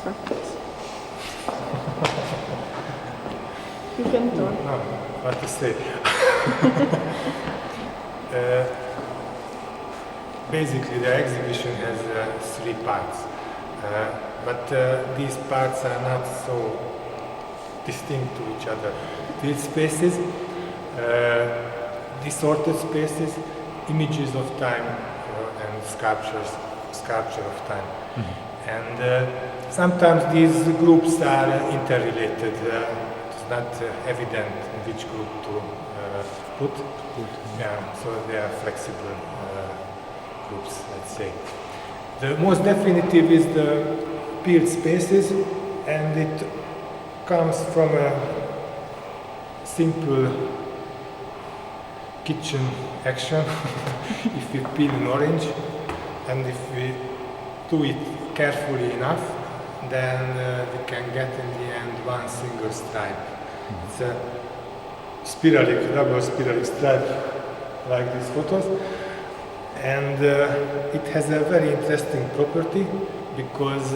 practice. You can talk. No, what to say? Basically, the exhibition has 3 parts, but these parts are not so distinct to each other. Field spaces, distorted spaces, images of time, and sculpture of time. Mm-hmm. And sometimes these groups are interrelated. It's not evident in which group to put. Yeah, so they are flexible groups, let's say. The most definitive is the field spaces, and it comes from a simple kitchen action. If we peel an orange, and if we do it carefully enough, then we can get in the end one single stripe. Mm-hmm. It's a spiralic, double spiralic stripe, like these photos. And it has a very interesting property because,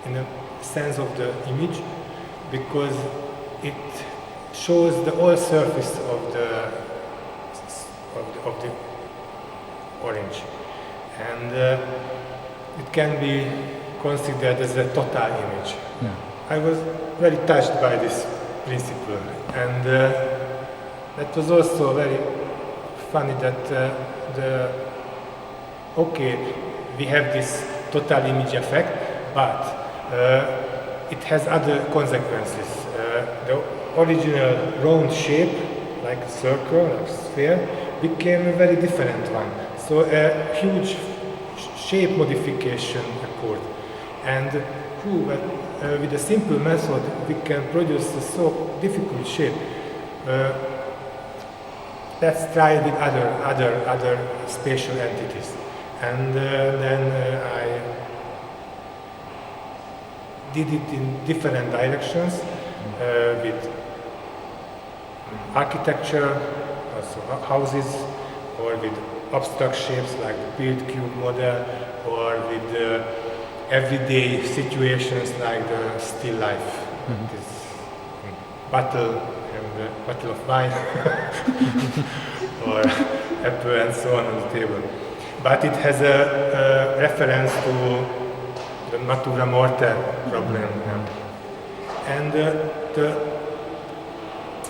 in the sense of the image, because it shows the whole surface of the orange, and it can be considered as a total image. Yeah. I was very touched by this principle, and that was also very funny that we have this total image effect, but it has other consequences. The original round shape, like a circle, like a sphere, became a very different one. So a huge shape modification occurred. And with a simple method, we can produce a so difficult shape. Let's try with other spatial entities. And then I did it in different directions with architecture, also houses, or with abstract shapes like the peeled cube model, or with everyday situations like the still life, this bottle and bottle of wine, or apple and so on the table. But it has a reference to the natura morta problem. And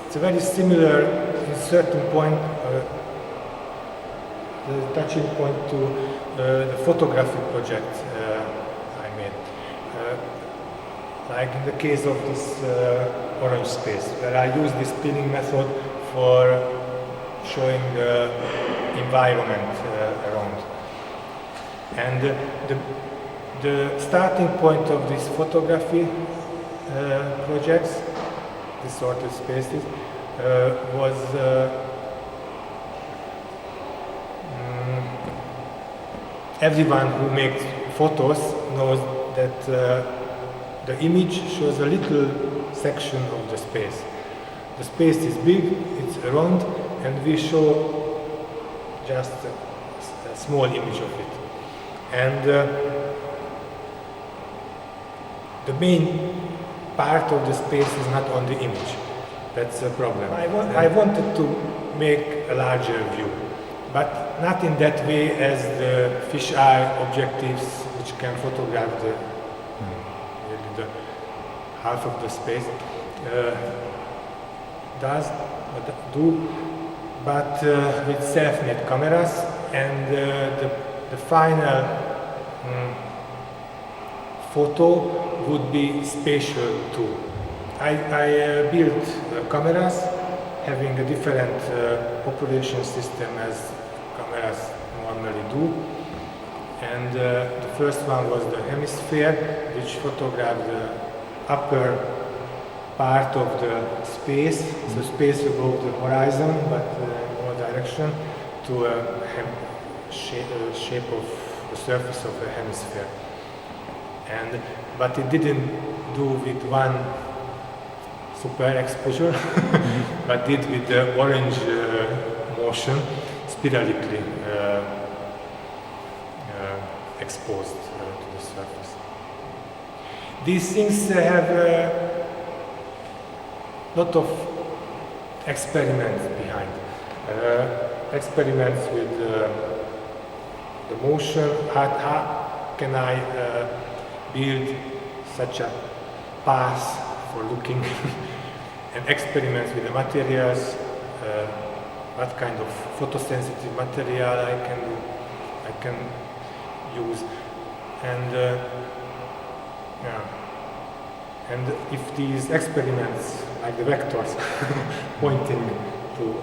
it's very similar in certain point, the touching point to the photography project I made. Like in the case of this orange space, where I use this peeling method for showing the environment around. And the starting point of this photography projects, distorted spaces, was everyone who makes photos knows that the image shows a little section of the space. The space is big, it's round, and we show just a small image of it. And the main part of the space is not on the image. That's a problem. I wanted to make a larger view, but not in that way as the fisheye objectives, which can photograph the half of the space do, but with self-made cameras, and the final photo would be spatial too. I built cameras having a different operation system as cameras normally do. And the first one was the hemisphere, which photographed the upper part of the space, so space above the horizon, but in all direction, to a shape of the surface of the hemisphere. But it didn't do with one super exposure, but did with the orange motion, spiralically exposed to the surface. These things have a lot of experiments behind. Experiments with the motion. How can I build such a path for looking? And experiments with the materials. What kind of photosensitive material I can use, and and if these experiments, like the vectors, pointing to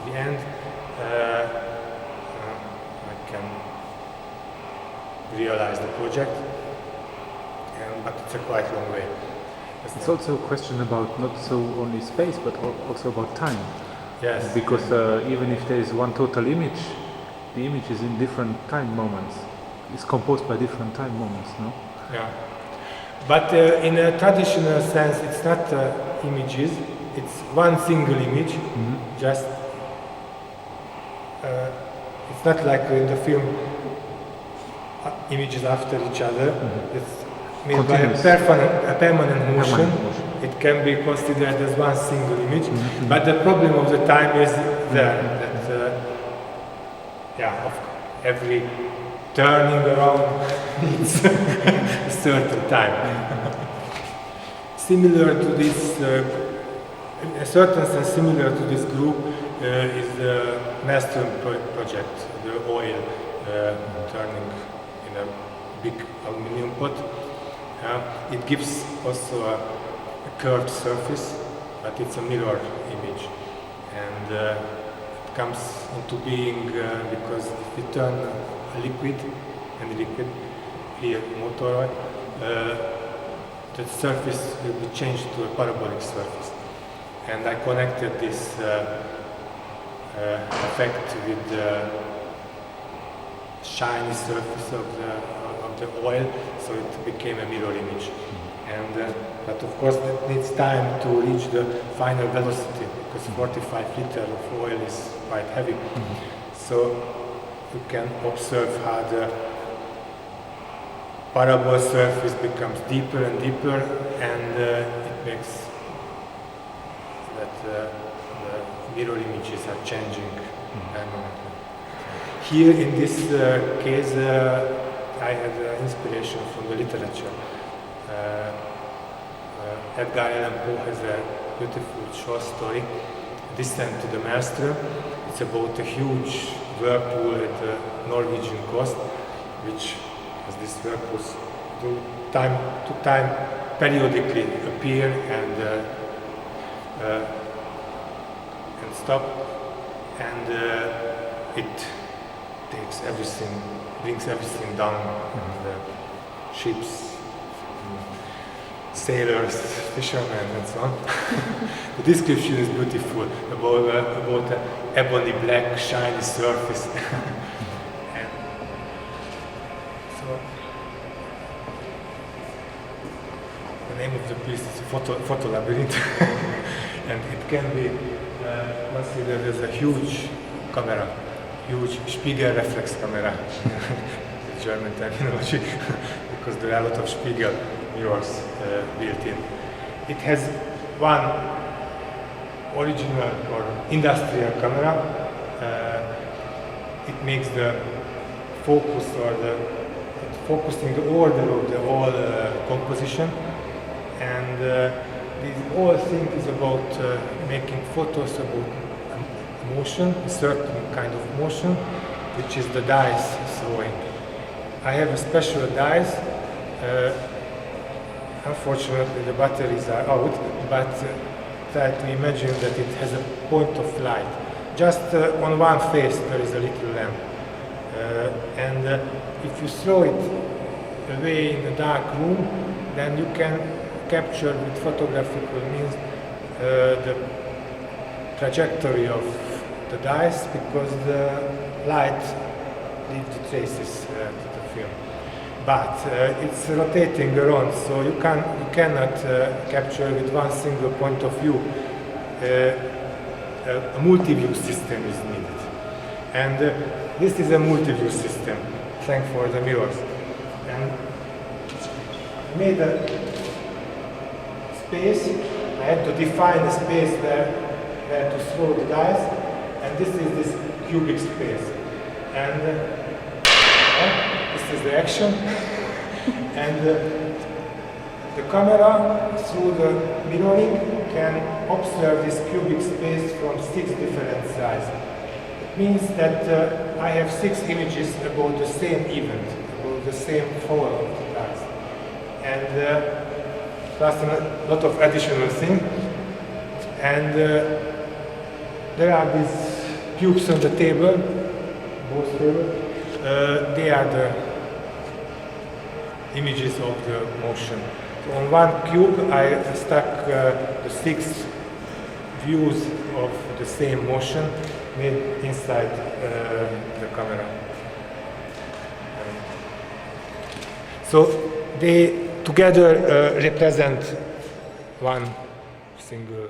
the end, I can realize the project, but it's a quite long way. It's also a question about not so only space, but also about time. Yes. Because even if there is one total image, the image is in different time moments. It's composed by different time moments, no? Yeah. But in a traditional sense, it's not images. It's one single image. Mm-hmm. Just it's not like in the film images after each other. Mm-hmm. It's made by a permanent motion. It can be considered as one single image, mm-hmm. But the problem of the time is there, that of every turning around needs a certain time. Similar to this, in a certain sense, similar to this group is the master project, the oil turning in a big aluminum pot. It gives also a curved surface, but it's a mirror image, and it comes into being because if we turn a liquid, here motor oil, the surface will be changed to a parabolic surface, and I connected this effect with the shiny surface of the oil, so it became a mirror image. And but of course it needs time to reach the final velocity, because 45 liters of oil is quite heavy. Mm-hmm. So you can observe how the parabol surface becomes deeper and deeper, and it makes that the mirror images are changing permanently. Here in this case I had inspiration from the literature. Edgar Allan Poe has a beautiful short story, Descent to the Maelstrom. It's about a huge whirlpool at the Norwegian coast, which, as these whirlpools do, time to time periodically appear and stop, and it takes everything, brings everything down, and ships, sailors, fishermen, and so on. The description is beautiful about an ebony black shiny surface. And so the name of the piece is Photo Labyrinth, and it can be considered as a huge camera, huge Spiegel reflex camera, the German terminology, because there are a lot of Spiegel mirrors built in. It has one original or industrial camera. It makes the focus or focusing the order of the whole composition, and this whole thing is about making photos about motion, a certain kind of motion, which is the dice throwing. I have a special dice. Unfortunately, the batteries are out, but try to imagine that it has a point of light. Just on one face there is a little lamp, and if you throw it away in a dark room, then you can capture with photographical means the trajectory of the dice, because the light leaves the traces to the film. But it's rotating around, so you cannot capture with one single point of view. A multi-view system is needed, and this is a multi-view system, thanks for the mirrors. And I made a space. I had to define a space where to throw the dice, and this is this cubic space. And this is the action. And the camera, through the mirroring, can observe this cubic space from 6 different sides. It means that I have 6 images about the same event, about the same fall of the dice. And plus a lot of additional things. And there are these cubes on the table, both tables. They are the images of the motion. So on one cube I stuck the 6 views of the same motion made inside the camera. So they together represent one single